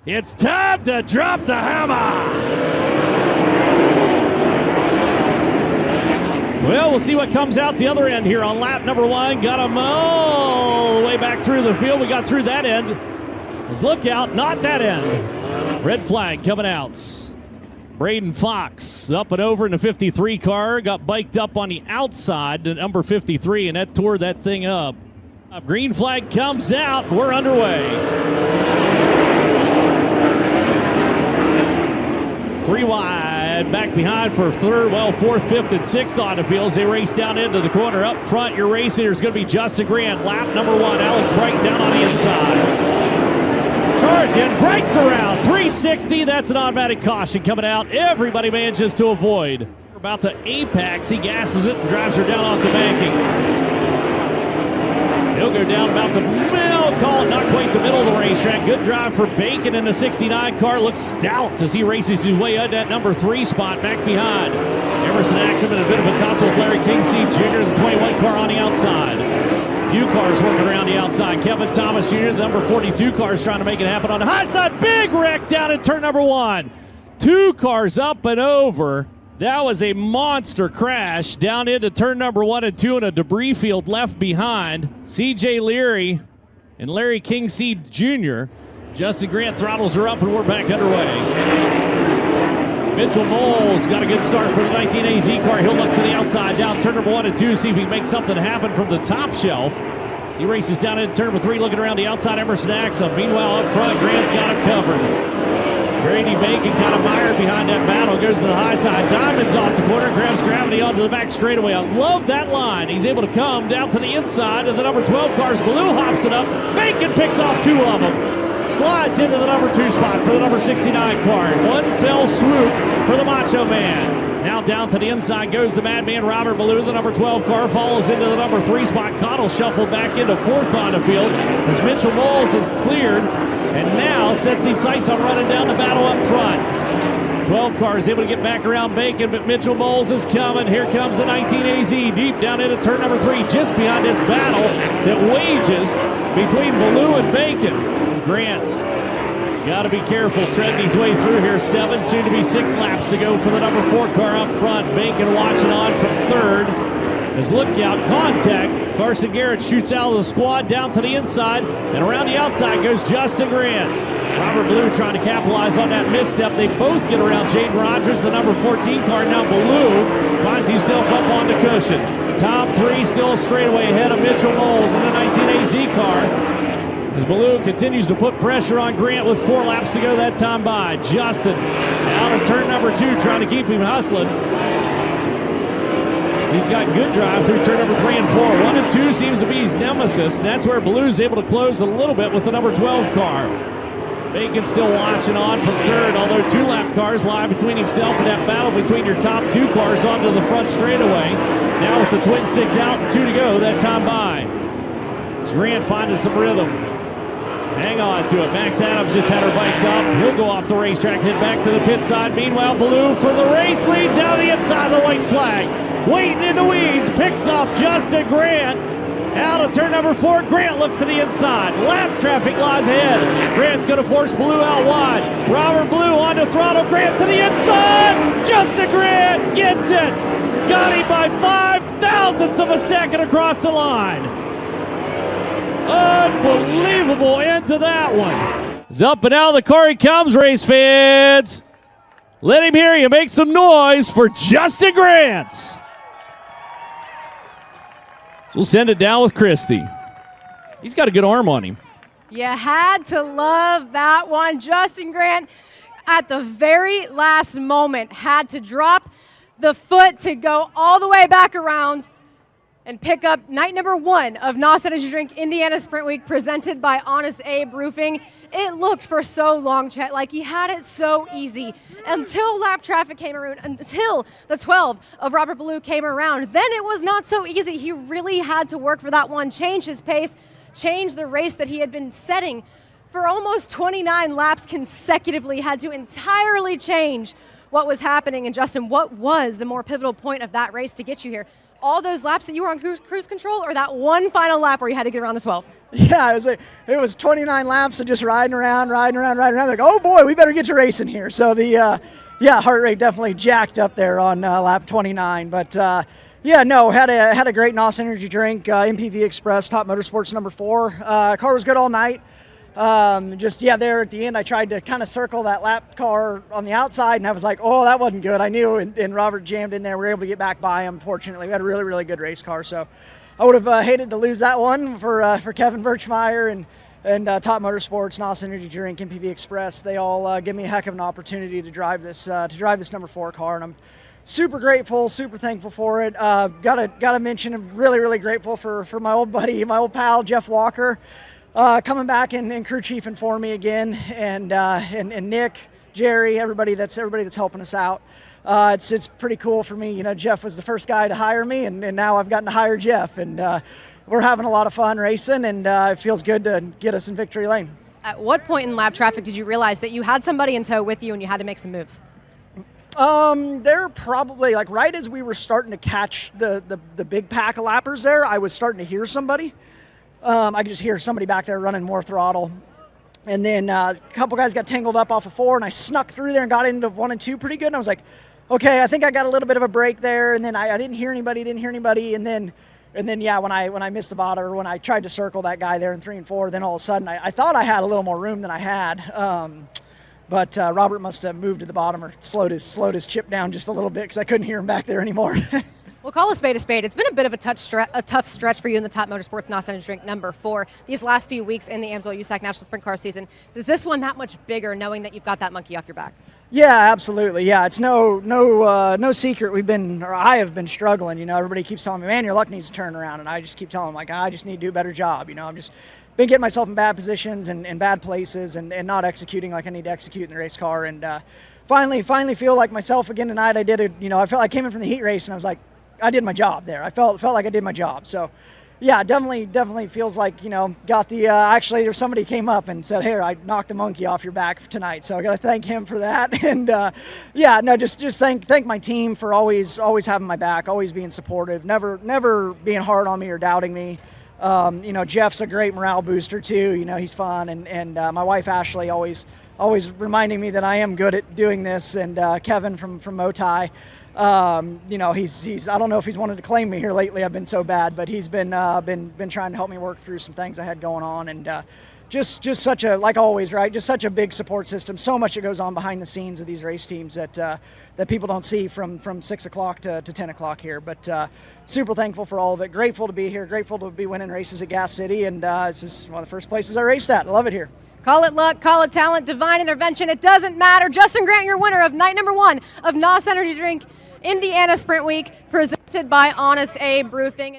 It's time to drop the hammer. Well, we'll see what comes out the other end here on lap number 1. Got him all the way back through the field. We got through that end. Let's look out, not that end. Red flag coming out. Braden Fox up and over in the 53 car. Got biked up on the outside to number 53, and that tore that thing up. Green flag comes out. We're underway. 3 wide, back behind for third, fourth, fifth, and sixth on the field as they race down into the corner. Up front, your race leader is going to be Justin Grant. Lap number 1, Alex Bright down on the inside. Charge in, Bright's around, 360. That's an automatic caution coming out. Everybody manages to avoid. About the apex, he gasses it and drives her down off the banking. He'll go down about the middle, call it not quite the middle of the racetrack. Good drive for Bacon in the 69 car. Looks stout as he races his way up that number 3 spot back behind. Emerson Axum in a bit of a tussle with Larry Kingseed Jr., the 21 car on the outside. A few cars working around the outside. Kevin Thomas Jr., the number 42 car, is trying to make it happen on the high side. Big wreck down in turn number 1. 2 cars up and over. That was a monster crash down into turn number 1 and 2 in a debris field left behind. C.J. Leary and Larry Kingseed Jr. Justin Grant throttles her up and we're back underway. Mitchell Moles got a good start for the 19 AZ car. He'll look to the outside down turn number 1 and 2, see if he can make something happen from the top shelf. As he races down into turn number 3, looking around the outside, Emerson Axum. Meanwhile, up front, Grant's got him covered. Grady Bacon kind of mired behind that battle, goes to the high side. Diamond's off the corner, grabs gravity onto the back straightaway. I love that line. He's able to come down to the inside of the number 12 cars. Blue hops it up. Bacon picks off 2 of them. Slides into the number 2 spot for the number 69 car. One fell swoop for the Macho Man. Now down to the inside goes the Madman Robert Ballou. The number 12 car follows into the number 3 spot. Cottle shuffled back into 4th on the field as Mitchell Moles is cleared. And now sets his sights on running down the battle up front. 12 car is able to get back around Bacon, but Mitchell Moles is coming. Here comes the 19 AZ deep down into turn number 3, just behind this battle that wages between Ballou and Bacon. Grant's got to be careful treading his way through here. 7, soon to be 6 laps to go for the number 4 car up front. Bacon watching on from 3rd. As look out, contact. Carson Garrett shoots out of the squad down to the inside, and around the outside goes Justin Grant. Robert Ballou trying to capitalize on that misstep. They both get around Jaden Rogers, the number 14 car. Now Ballou finds himself up on the cushion. Top 3 still straightaway ahead of Mitchell Moles in the 19 AZ car. As Ballou continues to put pressure on Grant with 4 laps to go that time by. Justin out of turn number 2 trying to keep him hustling. He's got good drives through turn number 3 and 4. 1 and 2 seems to be his nemesis, and that's where Ballou's able to close a little bit with the number 12 car. Bacon still watching on from 3rd, although 2-lap cars lie between himself and that battle between your top 2 cars onto the front straightaway. Now with the twin 6 out and 2 to go that time by. As Grant finding some rhythm. Hang on to it. Max Adams just had her biked up. He'll go off the racetrack, head back to the pit side. Meanwhile, Ballou for the race lead down the inside of the white flag. Waiting in the weeds, picks off Justin Grant. Out of turn number 4, Grant looks to the inside. Lap traffic lies ahead. Grant's going to force Ballou out wide. Robert Ballou on the throttle. Grant to the inside. Justin Grant gets it. Got him by 5/1000ths of a second across the line. Unbelievable end to that one. He's up and out of the car he comes, race fans. Let him hear you. Make some noise for Justin Grant. We'll send it down with Christie. He's got a good arm on him. You had to love that one. Justin Grant, at the very last moment, had to drop the foot to go all the way back around and pick up night number 1 of NOS Energy Drink Indiana Sprint Week presented by Honest Abe Roofing. It looked for so long, Chet, like he had it so easy until lap traffic came around, until the 12 of Robert Ballou came around. Then it was not so easy. He really had to work for that one, change his pace, change the race that he had been setting for almost 29 laps consecutively, had to entirely change what was happening. And Justin, what was the more pivotal point of that race to get you here? all those laps that you were on cruise control, or that one final lap where you had to get around the 12? Yeah, it was 29 laps of just riding around. Like, oh boy, we better get to racing here. So the heart rate definitely jacked up there on lap 29. But had a great NOS energy drink, MPV Express, Top Motorsports number 4. Car was good all night. There at the end, I tried to kind of circle that lap car on the outside, and I was like, oh, that wasn't good. I knew, and Robert jammed in there. We were able to get back by him, fortunately. We had a really, really good race car, so I would have hated to lose that one for Kevin Birchmeyer and Top Motorsports, NOS Energy Drink, MPV Express. They all give me a heck of an opportunity to drive this number 4 car, and I'm super grateful, super thankful for it. Gotta mention, I'm really, really grateful for my old buddy, my old pal, Jeff Walker. Coming back and crew chiefing for me again, and Nick, Jerry, everybody that's helping us out. It's pretty cool for me. You know, Jeff was the first guy to hire me, and now I've gotten to hire Jeff, and we're having a lot of fun racing, and it feels good to get us in victory lane. At what point in lap traffic did you realize that you had somebody in tow with you and you had to make some moves? They're probably like right as we were starting to catch the big pack of lappers there, I was starting to hear somebody. I could just hear somebody back there running more throttle. And then a couple guys got tangled up off of 4, and I snuck through there and got into 1 and 2 pretty good. And I was like, okay, I think I got a little bit of a break there. And then I didn't hear anybody. And then when I missed the bottom, or when I tried to circle that guy there in 3 and 4, then all of a sudden I thought I had a little more room than I had. But Robert must have moved to the bottom or slowed his chip down just a little bit, because I couldn't hear him back there anymore. We'll call a spade a spade. It's been a bit of a tough stretch for you in the Top Motorsports NOS Energy Drink number 4 these last few weeks in the AMSOIL USAC National Sprint Car season. Is this one that much bigger, knowing that you've got that monkey off your back? Yeah, absolutely. Yeah, it's no secret. I have been struggling. You know, everybody keeps telling me, man, your luck needs to turn around, and I just keep telling them, like, I just need to do a better job. You know, I'm just been getting myself in bad positions and bad places, and not executing like I need to execute in the race car. And finally feel like myself again tonight. I did it. You know, I felt like I came in from the heat race, and I was like, I did my job there. I felt like I did my job. So, yeah, definitely feels like, you know, got the, actually there's somebody came up and said, here, I knocked the monkey off your back for tonight. So I got to thank him for that. And just thank my team for always having my back, always being supportive, never being hard on me or doubting me. You know, Jeff's a great morale booster too. You know, he's fun. And my wife, Ashley, always reminding me that I am good at doing this. And Kevin from Motai. You know, he's I don't know if he's wanted to claim me here lately. I've been so bad, but he's been trying to help me work through some things I had going on, and just such a, like always, right? Just such a big support system. So much that goes on behind the scenes of these race teams that people don't see from 6 o'clock to 10 o'clock here. But super thankful for all of it. Grateful to be here. Grateful to be winning races at Gas City, and this is one of the first places I raced at. I love it here. Call it luck, call it talent, divine intervention. It doesn't matter. Justin Grant, your winner of night number 1 of NOS Energy Drink Indiana Sprint Week, presented by Honest Abe Roofing.